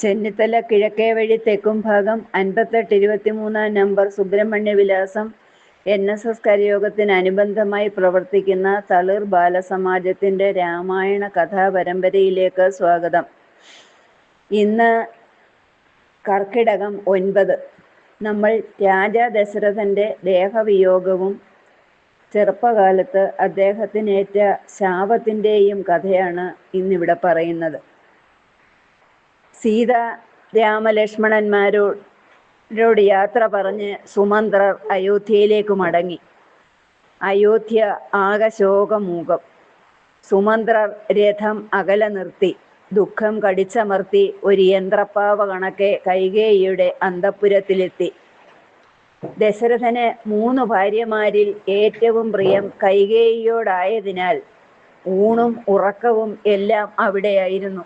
ചെന്നിത്തല കിഴക്കേ വഴി തെക്കും ഭാഗം 5823 നമ്പർ സുബ്രഹ്മണ്യ വിലാസം NSS കരയോഗത്തിനനുബന്ധമായി പ്രവർത്തിക്കുന്ന തളിർ ബാലസമാജത്തിന്റെ രാമായണ കഥാപരമ്പരയിലേക്ക് സ്വാഗതം. ഇന്ന് കർക്കിടകം 9. നമ്മൾ രാജാ ദശരഥന്റെ ദേഹവിയോഗവും ചെറുപ്പകാലത്ത് അദ്ദേഹത്തിനേറ്റ ശാപത്തിൻ്റെയും കഥയാണ് ഇന്നിവിടെ പറയുന്നത്. സീത രാമലക്ഷ്മണന്മാരോട് യാത്ര പറഞ്ഞ് സുമന്ത്രർ അയോധ്യയിലേക്ക് മടങ്ങി. അയോധ്യ ആകെ ശോകമൂകം. സുമന്ത്രർ രഥം അകലെ നിർത്തി ദുഃഖം കടിച്ചമർത്തി ഒരു യന്ത്രപ്പാവ കണക്കെ കൈകേയിയുടെ അന്തഃപുരത്തിലെത്തി. ദശരഥന് 3 ഭാര്യമാരിൽ ഏറ്റവും പ്രിയം കൈകേയിയോടായതിനാൽ ഊണും ഉറക്കവും എല്ലാം അവിടെയായിരുന്നു.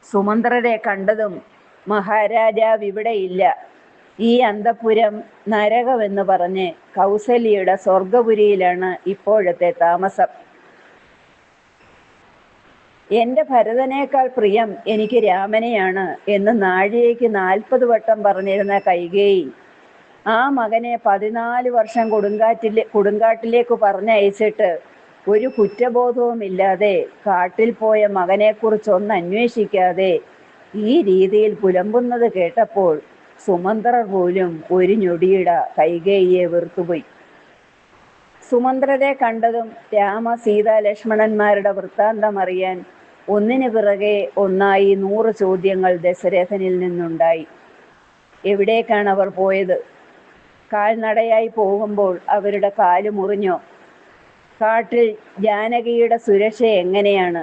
സുമന്ത്രരെ കണ്ടതും മഹാരാജാവ് ഇവിടെയില്ല, ഈ അന്തഃപുരം നരകമെന്ന് പറഞ്ഞ് കൗസല്യയുടെ സ്വർഗപുരിയിലാണ് ഇപ്പോഴത്തെ താമസം. എൻ്റെ ഭരതനേക്കാൾ പ്രിയം എനിക്ക് രാമനെയാണ് എന്ന് നാഴികയ്ക്ക് 40 വട്ടം പറഞ്ഞിരുന്ന കൈകേയി ആ മകനെ 14 വർഷം കൊടുങ്കാട്ടിലേക്ക് പറഞ്ഞയച്ചിട്ട് ഒരു കുറ്റബോധവുമില്ലാതെ കാട്ടിൽ പോയ മകനെക്കുറിച്ചൊന്ന് അന്വേഷിക്കാതെ ഈ രീതിയിൽ പുലമ്പുന്നത് കേട്ടപ്പോൾ സുമന്ത്രർ പോലും ഒരു ഞൊടിയിട കൈകേയിയെ വെറുത്തുപോയി. സുമന്ത്രരെ കണ്ടതും രാമ സീതാ ലക്ഷ്മണന്മാരുടെ വൃത്താന്തം അറിയാൻ ഒന്നിനു പിറകെ ഒന്നായി 100 ചോദ്യങ്ങൾ ദശരഥനിൽ നിന്നുണ്ടായി. എവിടേക്കാണ് അവർ പോയത്? കാൽനടയായി പോകുമ്പോൾ അവരുടെ കാല് മുറിഞ്ഞോ? കാട്ടിൽ ജാനകിയുടെ സുരക്ഷ എങ്ങനെയാണ്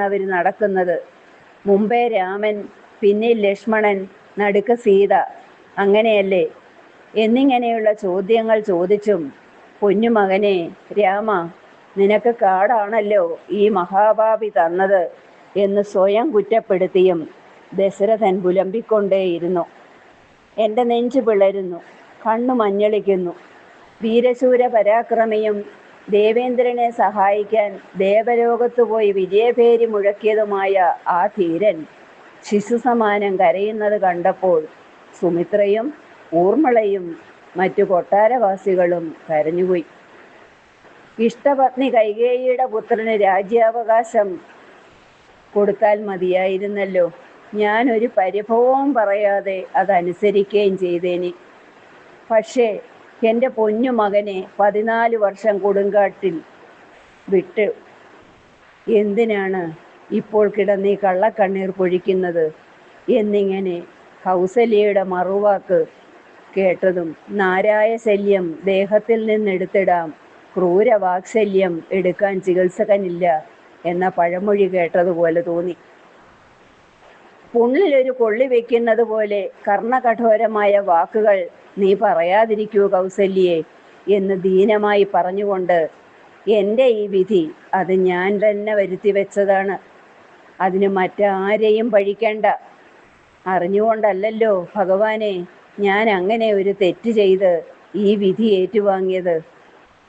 അവർ നടക്കുന്നത്? മുമ്പേ രാമൻ, പിന്നിൽ ലക്ഷ്മണൻ, നടുക്ക് സീത, അങ്ങനെയല്ലേ? എന്നിങ്ങനെയുള്ള ചോദ്യങ്ങൾ ചോദിച്ചും പൊന്നുമകനെ രാമ, നിനക്ക് കാടാണല്ലോ ഈ മഹാഭാവി തന്നത് എന്ന് സ്വയം കുറ്റപ്പെടുത്തിയും ദശരഥൻ പുലമ്പിക്കൊണ്ടേയിരുന്നു. എൻ്റെ നെഞ്ചു പിളരുന്നു, കണ്ണു മഞ്ഞളിക്കുന്നു. വീരശൂര പരാക്രമിയും ദേവേന്ദ്രനെ സഹായിക്കാൻ ദേവലോകത്ത് പോയി വിജയഭേരി മുഴക്കിയതുമായ ആ ധീരൻ ശിശുസമാനം കരയുന്നത് കണ്ടപ്പോൾ സുമിത്രയും ഊർമിളയും മറ്റു കൊട്ടാരവാസികളും കരഞ്ഞുപോയി. ഇഷ്ടപത്നി കൈകേയിയുടെ പുത്രന് രാജ്യാവകാശം കൊടുത്താൽ മതിയായിരുന്നല്ലോ. ഞാനൊരു പരിഭവവും പറയാതെ അതനുസരിക്കുകയും ചെയ്തേനെ. പക്ഷേ എൻ്റെ പൊന്നു മകനെ 14 വർഷം കൊടുങ്കാട്ടിൽ വിട്ട് എന്തിനാണ് ഇപ്പോൾ കിടന്നീ കള്ളക്കണ്ണീർ പൊഴിക്കുന്നത് എന്നിങ്ങനെ കൗസല്യയുടെ മറുവാക്ക് കേട്ടതും നാരായ ശല്യം ദേഹത്തിൽ നിന്നെടുത്തിടാം, ക്രൂരവാത്സല്യം എടുക്കാൻ ചികിത്സകനില്ല എന്ന പഴമൊഴി കേട്ടതുപോലെ തോന്നി. പുണ്ണിലൊരു കൊള്ളി വെക്കുന്നത് പോലെ കർണകഠോരമായ വാക്കുകൾ നീ പറയാതിരിക്കൂ കൗസല്യേ എന്ന് ദീനമായി പറഞ്ഞുകൊണ്ട്, എൻ്റെ ഈ വിധി അത് ഞാൻ തന്നെ വരുത്തി വെച്ചതാണ്, അതിന് മറ്റാരെയും പഴിക്കേണ്ട. അറിഞ്ഞുകൊണ്ടല്ലല്ലോ ഭഗവാനെ ഞാൻ അങ്ങനെ ഒരു തെറ്റ് ചെയ്ത് ഈ വിധി ഏറ്റുവാങ്ങിയത്.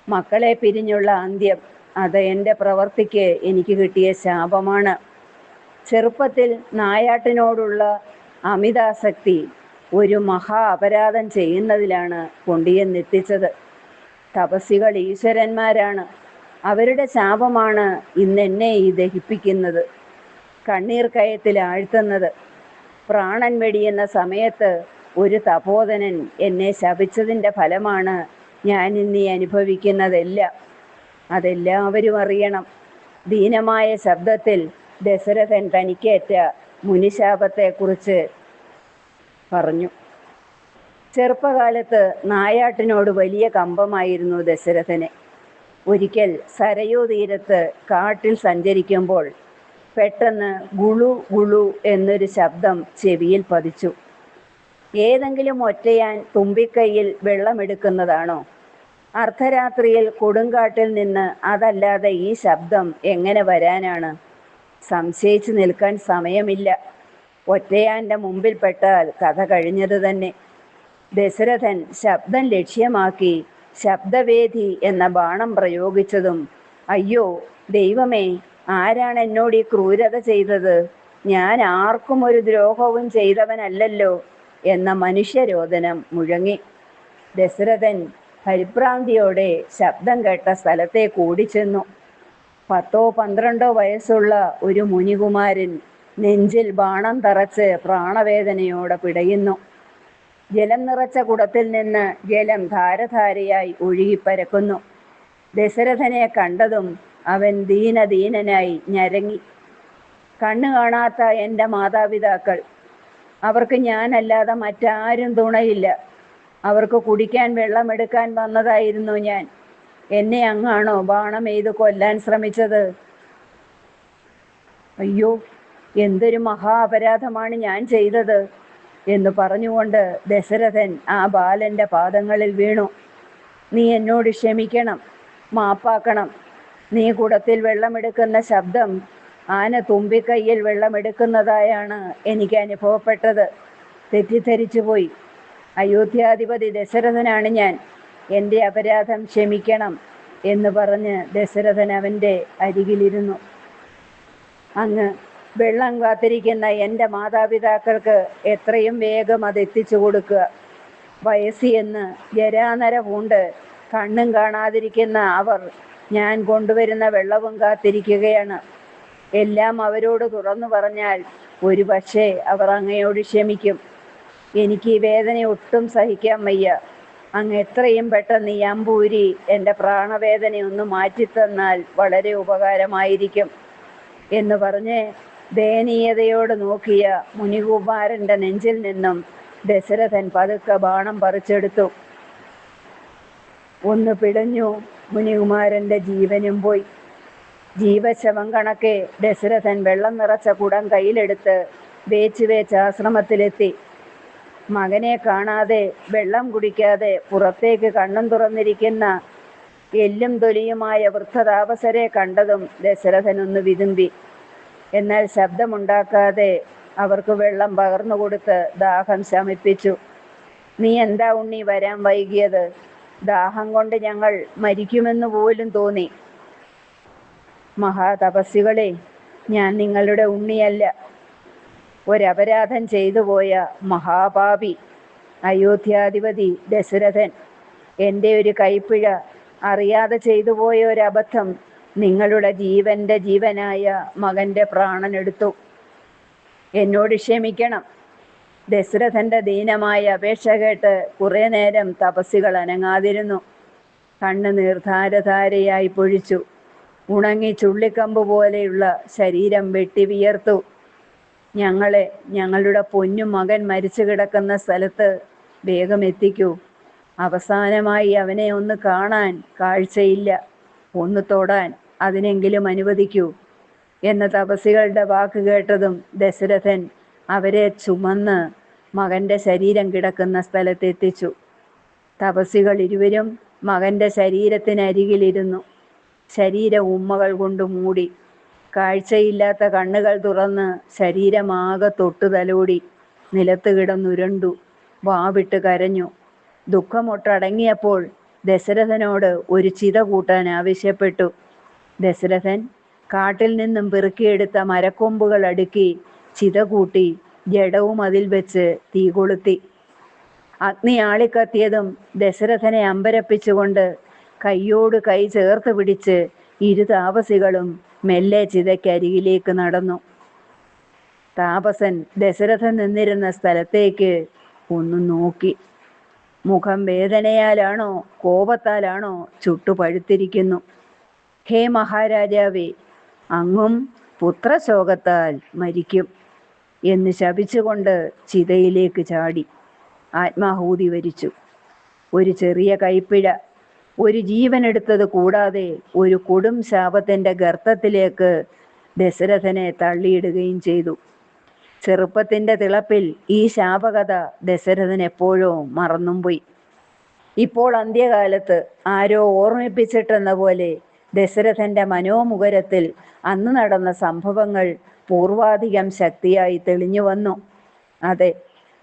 മക്കളെ പിരിഞ്ഞുള്ള അന്ത്യം അത് എൻ്റെ പ്രവൃത്തിക്ക് എനിക്ക് കിട്ടിയ ശാപമാണ്. ചെറുപ്പത്തിൽ നായാട്ടിനോടുള്ള അമിതാസക്തി ഒരു മഹാ അപരാധം ചെയ്യുന്നതിലാണ് കൊണ്ടുചെന്നെത്തിച്ചത്. തപസ്സികൾ ഈശ്വരന്മാരാണ്, അവരുടെ ശാപമാണ് ഇന്നെന്നെ ഈ ദഹിപ്പിക്കുന്നത്, കണ്ണീർ കയത്തിൽ ആഴ്ത്തുന്നത്. പ്രാണൻ വെടിയുന്ന സമയത്ത് ഒരു തപോധനൻ എന്നെ ശപിച്ചതിൻ്റെ ഫലമാണ് ഞാൻ ഇന്നീ അനുഭവിക്കുന്നതെല്ലാം. അതെല്ലാവരും അറിയണം. ദീനമായ ശബ്ദത്തിൽ ദശരഥൻ തനിക്കേറ്റ മുനിശാപത്തെക്കുറിച്ച് പറഞ്ഞു. ചെറുപ്പകാലത്ത് നായാട്ടിനോട് വലിയ കമ്പമായിരുന്നു ദശരഥന്. ഒരിക്കൽ സരയൂ തീരത്ത് കാട്ടിൽ സഞ്ചരിക്കുമ്പോൾ പെട്ടെന്ന് ഗുളു ഗുളു എന്നൊരു ശബ്ദം ചെവിയിൽ പതിച്ചു. ഏതെങ്കിലും ഒറ്റയാൻ തുമ്പിക്കൈയിൽ വെള്ളമെടുക്കുന്നതാണോ? അർദ്ധരാത്രിയിൽ കൊടുങ്കാട്ടിൽ നിന്ന് അതല്ലാതെ ഈ ശബ്ദം എങ്ങനെ വരാനാണ്? സംശയിച്ചു നിൽക്കാൻ സമയമില്ല. ഒറ്റയാൻ്റെ മുമ്പിൽ പെട്ടാൽ കഥ കഴിഞ്ഞത് തന്നെ. ദശരഥൻ ശബ്ദം ലക്ഷ്യമാക്കി ശബ്ദവേദി എന്ന ബാണം പ്രയോഗിച്ചതും, അയ്യോ ദൈവമേ, ആരാണ് എന്നോട് ഈ ക്രൂരത ചെയ്തത്? ഞാൻ ആർക്കും ഒരു ദ്രോഹവും ചെയ്തവനല്ലല്ലോ എന്ന മനുഷ്യരോദനം മുഴങ്ങി. ദശരഥൻ പരിഭ്രാന്തിയോടെ ശബ്ദം കേട്ട സ്ഥലത്തേക്ക് ഓടിച്ചെന്നു. 10-12 വയസ്സുള്ള ഒരു മുനികുമാരൻ നെഞ്ചിൽ ബാണം തറച്ച് പ്രാണവേദനയോടെ പിടയുന്നു. ജലം നിറച്ച കുടത്തിൽ നിന്ന് ജലം ധാരധാരയായി ഒഴുകിപ്പരക്കുന്നു. ദശരഥനെ കണ്ടതും അവൻ ദീനദീനനായി ഞരങ്ങി. കണ്ണു കാണാത്ത എൻ്റെ മാതാപിതാക്കൾ, അവർക്ക് ഞാനല്ലാതെ മറ്റാരും തുണയില്ല. അവർക്ക് കുടിക്കാൻ വെള്ളമെടുക്കാൻ വന്നതായിരുന്നു ഞാൻ. എന്നെ അങ്ങാണോ ബാണം എയ്ത് കൊല്ലാൻ ശ്രമിച്ചത്? അയ്യോ, എന്തൊരു മഹാ അപരാധമാണ് ഞാൻ ചെയ്തത് എന്ന് പറഞ്ഞുകൊണ്ട് ദശരഥൻ ആ ബാലൻ്റെ പാദങ്ങളിൽ വീണു. നീ എന്നോട് ക്ഷമിക്കണം, മാപ്പാക്കണം. നീ കുടത്തിൽ വെള്ളമെടുക്കുന്ന ശബ്ദം ആന തുമ്പിക്കൈയിൽ വെള്ളമെടുക്കുന്നതായാണ് എനിക്ക് അനുഭവപ്പെട്ടത്. തെറ്റിദ്ധരിച്ചു പോയി. അയോധ്യാധിപതി ദശരഥനാണ് ഞാൻ. എൻ്റെ അപരാധം ക്ഷമിക്കണം എന്ന് പറഞ്ഞ് ദശരഥൻ അവൻ്റെ അരികിലിരുന്നു. അങ്ങ് വെള്ളം കാത്തിരിക്കുന്ന എൻ്റെ മാതാപിതാക്കൾക്ക് എത്രയും വേഗം അത് എത്തിച്ചു കൊടുക്കുക. വയസ്സിയെന്ന് ജരാനര പൂണ്ട് കണ്ണും കാണാതിരിക്കുന്ന അവർ ഞാൻ കൊണ്ടുവരുന്ന വെള്ളവും കാത്തിരിക്കുകയാണ്. എല്ലാം അവരോട് തുറന്നു പറഞ്ഞാൽ ഒരു പക്ഷേ അവർ അങ്ങയോട് ക്ഷമിക്കും. എനിക്ക് ഈ വേദന ഒട്ടും സഹിക്കാൻ വയ്യ. അങ്ങ് എത്രയും പെട്ടെന്ന് ഈ അമ്പൂരി എൻ്റെ പ്രാണവേദനയൊന്ന് മാറ്റിത്തന്നാൽ വളരെ ഉപകാരമായിരിക്കും എന്ന് പറഞ്ഞ് ദയനീയതയോട് നോക്കിയ മുനികുമാരൻ്റെ നെഞ്ചിൽ നിന്നും ദശരഥൻ പതുക്കെ ബാണം പറിച്ചെടുത്തു. ഒന്ന് പിടഞ്ഞു. മുനികുമാരൻ്റെ ജീവനും പോയി. ജീവശവം കണക്കെ ദശരഥൻ വെള്ളം നിറച്ച കുടം കയ്യിലെടുത്ത് വേച്ച് ആശ്രമത്തിലെത്തി. മകനെ കാണാതെ, വെള്ളം കുടിക്കാതെ പുറത്തേക്ക് കണ്ണും തുറന്നിരിക്കുന്ന എല്ലും തൊലിയുമായ വൃദ്ധതാപസരെ കണ്ടതും ദശരഥൻ ഒന്ന് വിതുമ്പി. എന്നാൽ ശബ്ദമുണ്ടാക്കാതെ അവർക്ക് വെള്ളം പകർന്നു കൊടുത്ത് ദാഹം ശമിപ്പിച്ചു. നീ എന്താ ഉണ്ണി വരാൻ വൈകിയത്? ദാഹം കൊണ്ട് ഞങ്ങൾ മരിക്കുമെന്ന് പോലും തോന്നി. മഹാതപസ്വികളെ, ഞാൻ നിങ്ങളുടെ ഉണ്ണിയല്ല. ഒരപരാധം ചെയ്തു പോയ മഹാപാപി അയോധ്യാധിപതി ദശരഥൻ. എൻ്റെ ഒരു കൈപ്പിഴ, അറിയാതെ ചെയ്തു പോയ ഒരബദ്ധം നിങ്ങളുടെ ജീവൻ്റെ ജീവനായ മകൻ്റെ പ്രാണനെടുത്തു. എന്നോട് ക്ഷമിക്കണം. ദശരഥൻ്റെ ദീനമായ അപേക്ഷ കേട്ട് കുറേ നേരം തപസ്സികൾ അനങ്ങാതിരുന്നു. കണ്ണുനീർ ധാരധാരയായി പൊഴിച്ചു. ഉണങ്ങി ചുള്ളിക്കമ്പ് പോലെയുള്ള ശരീരം വെട്ടി വിയർത്തു. ഞങ്ങളെ ഞങ്ങളുടെ പൊന്നു മകൻ മരിച്ചു കിടക്കുന്ന സ്ഥലത്ത് വേഗം എത്തിക്കൂ. അവസാനമായി അവനെ ഒന്ന് കാണാൻ കാഴ്ചയില്ല. ഒന്ന് തൊടാൻ അതിനെങ്കിലും അനുവദിക്കൂ എന്ന തപസ്സികളുടെ വാക്ക് കേട്ടതും ദശരഥൻ അവരെ ചുമന്ന് മകൻ്റെ ശരീരം കിടക്കുന്ന സ്ഥലത്തെത്തിച്ചു. തപസ്സികൾ ഇരുവരും മകൻ്റെ ശരീരത്തിനരികിലിരുന്നു. ശരീരം ഉമ്മകൾ കൊണ്ട് മൂടി. കാഴ്ചയില്ലാത്ത കണ്ണുകൾ തുറന്ന് ശരീരമാകെ തൊട്ടു തലോടി. നിലത്ത് കിടന്നുരുണ്ടു. വാവിട്ട് കരഞ്ഞു. ദുഃഖമൊട്ടടങ്ങിയപ്പോൾ ദശരഥനോട് ഒരു ചിത കൂട്ടാൻ ആവശ്യപ്പെട്ടു. ദശരഥൻ കാട്ടിൽ നിന്നും പെറുക്കിയെടുത്ത മരക്കൊമ്പുകൾ അടുക്കി ചിത കൂട്ടി ജഡവും അതിൽ വെച്ച് തീ കൊളുത്തി. അഗ്നി ആളിക്കത്തിയതും ദശരഥനെ അമ്പരപ്പിച്ചുകൊണ്ട് കൈയോട് കൈ ചേർത്ത് പിടിച്ച് ഇരു താപസികളും മെല്ലെ ചിതയ്ക്കരികിലേക്ക് നടന്നു. താപസൻ ദശരഥൻ നിന്നിരുന്ന സ്ഥലത്തേക്ക് ഒന്ന് നോക്കി. മുഖം വേദനയാലാണോ കോപത്താലാണോ ചുട്ടുപഴുത്തിരിക്കുന്നു. ഹേ മഹാരാജാവേ, അങ്ങും പുത്രശോകത്താൽ മരിക്കും എന്ന് ശപിച്ചുകൊണ്ട് ചിതയിലേക്ക് ചാടി ആത്മാഹൂതി വരിച്ചു. ഒരു ചെറിയ കൈപ്പിഴ, ഒരു ജീവനെടുത്തത് കൂടാതെ ഒരു കൊടും ശാപത്തിൻ്റെ ഗർത്തത്തിലേക്ക് ദശരഥനെ തള്ളിയിടുകയും ചെയ്തു. ചെറുപ്പത്തിൻ്റെ തിളപ്പിൽ ഈ ശാപകഥ ദശരഥൻ എപ്പോഴോ മറന്നും പോയി. ഇപ്പോൾ അന്ത്യകാലത്ത് ആരോ ഓർമ്മിപ്പിച്ചിട്ടെന്ന പോലെ ദശരഥൻ്റെ മനോമുഖരത്തിൽ അന്ന് നടന്ന സംഭവങ്ങൾ പൂർവാധികം ശക്തിയായി തെളിഞ്ഞു വന്നു. അതെ,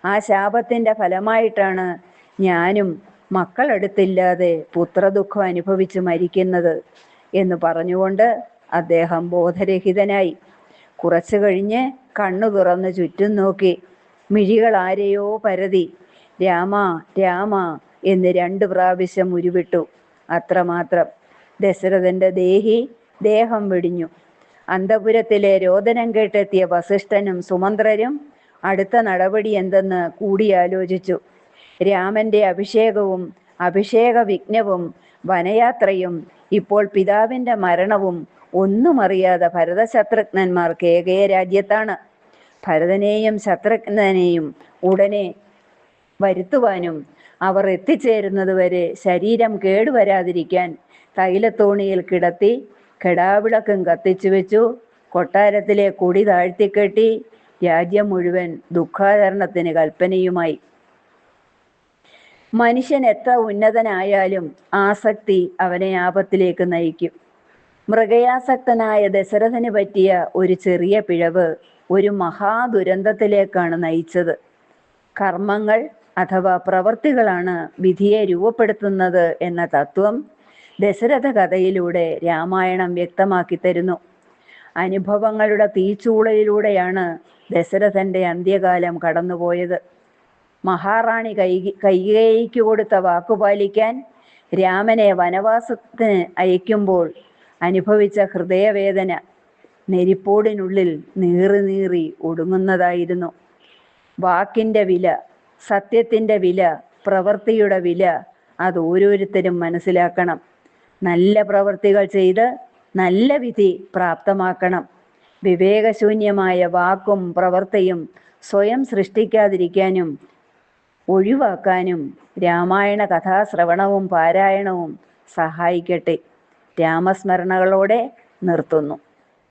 ആ ശാപത്തിൻ്റെ ഫലമായിട്ടാണ് ഞാനും മക്കളെടുത്തില്ലാതെ പുത്രദുഃഖം അനുഭവിച്ച് മരിക്കുന്നത് എന്ന് പറഞ്ഞുകൊണ്ട് അദ്ദേഹം ബോധരഹിതനായി. കുറച്ചു കഴിഞ്ഞ് കണ്ണു തുറന്ന് ചുറ്റും നോക്കി. മിഴികൾ ആരെയോ പരതി. രാമ രാമ എന്ന് 2 പ്രാവശ്യം ഉരുവിട്ടു. അത്രമാത്രം. ദശരഥന്റെ ദേഹം വെടിഞ്ഞു. അന്തപുരത്തിലെ രോദനം കേട്ടെത്തിയ വസിഷ്ഠനും സുമന്ത്രരും അടുത്ത നടപടി എന്തെന്ന് കൂടിയാലോചിച്ചു. രാമന്റെ അഭിഷേകവും അഭിഷേക വിഘ്നവും വനയാത്രയും ഇപ്പോൾ പിതാവിന്റെ മരണവും ഒന്നും അറിയാതെ ഭരതശത്രുഘ്നന്മാർ കേകയ രാജ്യത്താണ്. ഭരതനെയും ശത്രുഘ്നെയും ഉടനെ വരുത്തുവാനും അവർ എത്തിച്ചേരുന്നതുവരെ ശരീരം കേടുവരാതിരിക്കാൻ തൈലത്തോണിയിൽ കിടത്തി കെടാവിളക്കും കത്തിച്ചു വെച്ചു. കൊട്ടാരത്തിലെ കൊടി താഴ്ത്തിക്കെട്ടി. രാജ്യം മുഴുവൻ ദുഃഖാചരണത്തിന് കൽപ്പനയുമായി. മനുഷ്യൻ എത്ര ഉന്നതനായാലും ആസക്തി അവനെ ആപത്തിലേക്ക് നയിക്കും. മൃഗയാസക്തനായ ദശരഥന് പറ്റിയ ഒരു ചെറിയ പിഴവ് ഒരു മഹാദുരന്തത്തിലേക്കാണ് നയിച്ചത്. കർമ്മങ്ങൾ അഥവാ പ്രവൃത്തികളാണ് വിധിയെ രൂപപ്പെടുത്തുന്നത് എന്ന തത്വം ദശരഥ കഥയിലൂടെ രാമായണം വ്യക്തമാക്കി തരുന്നു. അനുഭവങ്ങളുടെ തീച്ചൂളയിലൂടെയാണ് ദശരഥന്റെ അന്ത്യകാലം കടന്നുപോയത്. മഹാറാണി കൈകേയിക്ക് കൊടുത്ത വാക്കുപാലിക്കാൻ രാമനെ വനവാസത്തിന് അയക്കുമ്പോൾ അനുഭവിച്ച ഹൃദയവേദന നെരിപ്പോടിനുള്ളിൽ നീറി ഒടുങ്ങുന്നതായിരുന്നു. വാക്കിൻ്റെ വില, സത്യത്തിൻ്റെ വില, പ്രവൃത്തിയുടെ വില അത് ഓരോരുത്തരും മനസ്സിലാക്കണം. നല്ല പ്രവൃത്തികൾ ചെയ്ത് നല്ല വിധി പ്രാപ്തമാക്കണം. വിവേകശൂന്യമായ വാക്കും പ്രവൃത്തിയും സ്വയം സൃഷ്ടിക്കാതിരിക്കാനും ഒഴിവാക്കാനും രാമായണ കഥാശ്രവണവും പാരായണവും സഹായിക്കട്ടെ. രാമസ്മരണകളോടെ നിർത്തുന്നു.